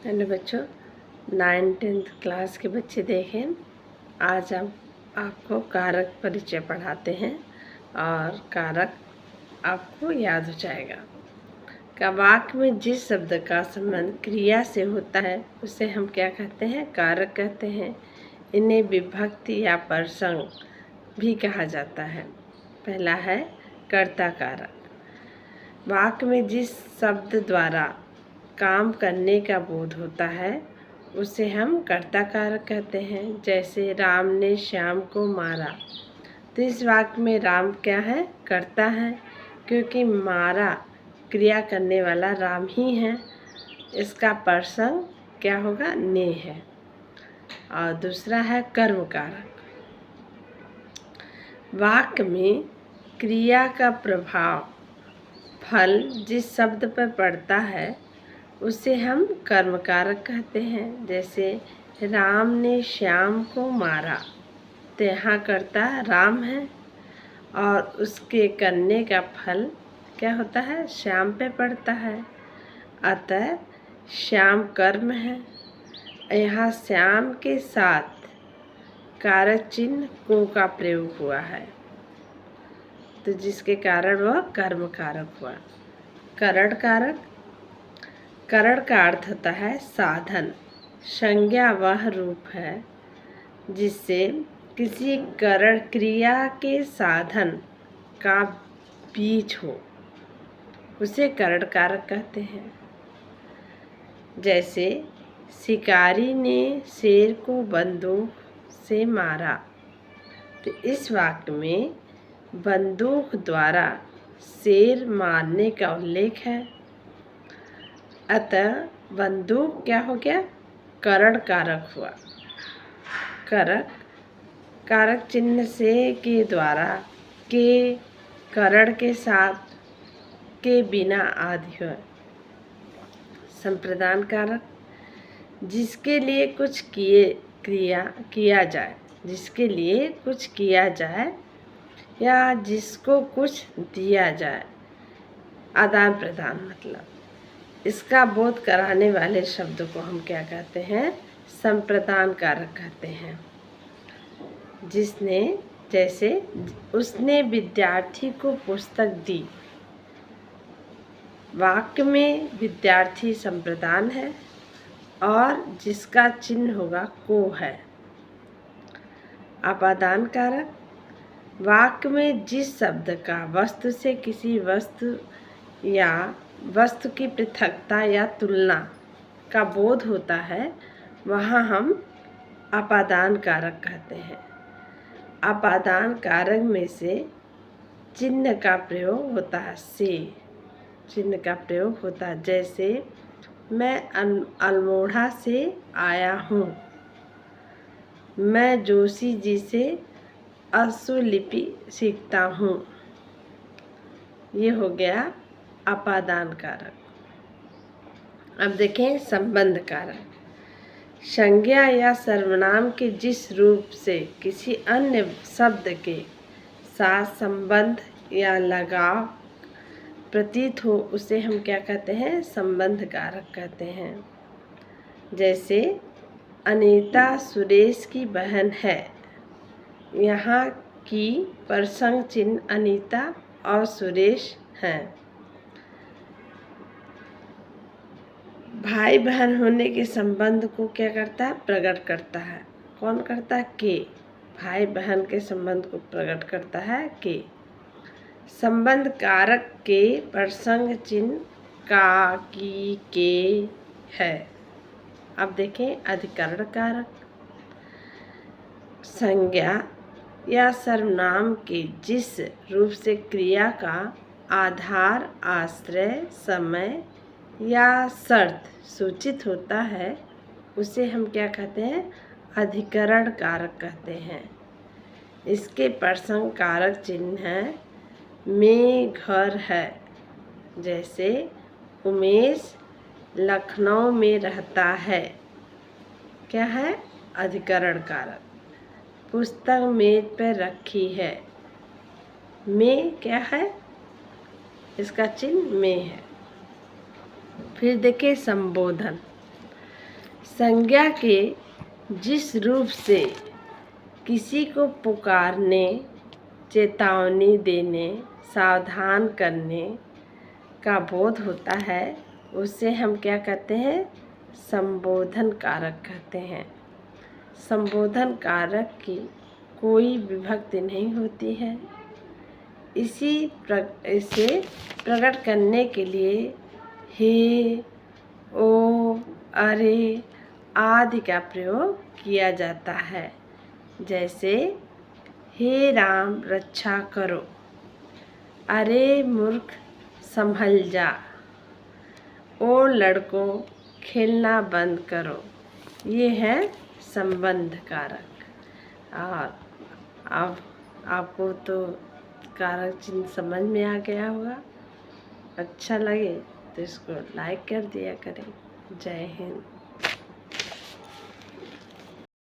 Hello बच्चों, 9th class के बच्चे देखें। आज हम आपको कारक परिचय पढ़ाते हैं और कारक आपको याद हो जाएगा। का वाक्य में जिस शब्द का संबंध क्रिया से होता है उसे हम क्या कहते हैं? कारक कहते हैं। इन्हें विभक्ति या प्रसंग भी कहा जाता है। पहला है कर्ता कारक। वाक्य में जिस शब्द द्वारा काम करने का बोध होता है उसे हम कर्ता कारक कहते हैं। जैसे राम ने श्याम को मारा, तो इस वाक्य में राम क्या है? कर्ता है, क्योंकि मारा क्रिया करने वाला राम ही है। इसका प्रसंग क्या होगा? ने है। और दूसरा है कर्म कारक। वाक्य में क्रिया का प्रभाव फल जिस शब्द पर पड़ता है उसे हम कर्म कारक कहते हैं। जैसे राम ने श्याम को मारा, तो यहाँ कर्ता राम है और उसके करने का फल क्या होता है? श्याम पे पड़ता है। अतः श्याम कर्म है। यहाँ श्याम के साथ कारक चिन्ह को का प्रयोग हुआ है, तो जिसके कारण वह कर्म कारक हुआ। करण कारक। करण का अर्थ होता है साधन। संज्ञा वह रूप है जिससे किसी करण क्रिया के साधन का बीज हो, उसे करण कारक कहते हैं। जैसे शिकारी ने शेर को बंदूक से मारा, तो इस वाक्य में बंदूक द्वारा शेर मारने का उल्लेख है। अतः बंदूक क्या हो गया? करण कारक हुआ। कारक कारक चिन्ह से के द्वारा, के करण के साथ, के बिना आदि है। संप्रदान कारक। जिसके लिए कुछ किया जाए, जिसके लिए कुछ किया जाए या जिसको कुछ दिया जाए, आदान प्रदान मतलब। इसका बोध कराने वाले शब्द को हम क्या कहते हैं? संप्रदान कारक कहते हैं। जिसने, जैसे उसने विद्यार्थी को पुस्तक दी। वाक्य में विद्यार्थी संप्रदान है और जिसका चिन्ह होगा को है। अपादान कारक। वाक्य में जिस शब्द का वस्तु से किसी वस्तु या वस्तु की पृथकता या तुलना का बोध होता है, वहाँ हम अपादान कारक कहते हैं। अपादान कारक में से चिन्ह का प्रयोग होता है। से चिन्ह का प्रयोग होता है। जैसे मैं अल्मोड़ा से आया हूँ, मैं जोशी जी से अश्वलिपि सीखता हूँ। ये हो गया अपादान कारक। अब देखें संबंध कारक। संज्ञा या सर्वनाम के जिस रूप से किसी अन्य शब्द के साथ संबंध या लगाव प्रतीत हो उसे हम क्या कहते हैं? संबंध कारक कहते हैं। जैसे अनीता सुरेश की बहन है। यहाँ की प्रसंग चिन्ह अनीता और सुरेश हैं। भाई बहन होने के संबंध को क्या करता है? प्रकट करता है। कौन करता है? के। भाई बहन के संबंध को प्रकट करता है के। संबंध कारक के प्रसंग चिन्ह का, की, के है। अब देखें अधिकरण कारक। संज्ञा या सर्वनाम के जिस रूप से क्रिया का आधार, आश्रय, समय या शर्त सूचित होता है उसे हम क्या कहते हैं? अधिकरण कारक कहते हैं। इसके प्रसंग कारक चिन्ह है में घर है। जैसे उमेश लखनऊ में रहता है। क्या है? अधिकरण कारक। पुस्तक मेज पर रखी है। में क्या है? इसका चिन्ह में है। फिर देखिए संबोधन। संज्ञा के जिस रूप से किसी को पुकारने, चेतावनी देने, सावधान करने का बोध होता है, उसे हम क्या कहते हैं? संबोधन कारक कहते हैं। संबोधन कारक की कोई विभक्ति नहीं होती है। इसे प्रकट करने के लिए हे, ओ, अरे आदि का प्रयोग किया जाता है। जैसे हे राम रक्षा करो, अरे मूर्ख संभल जा, ओ लड़कों खेलना बंद करो। ये है संबंध कारक। और अब आपको तो कारक चिन्ह समझ में आ गया होगा। अच्छा लगे तो इसको लाइक कर दिया करें। जय हिंद।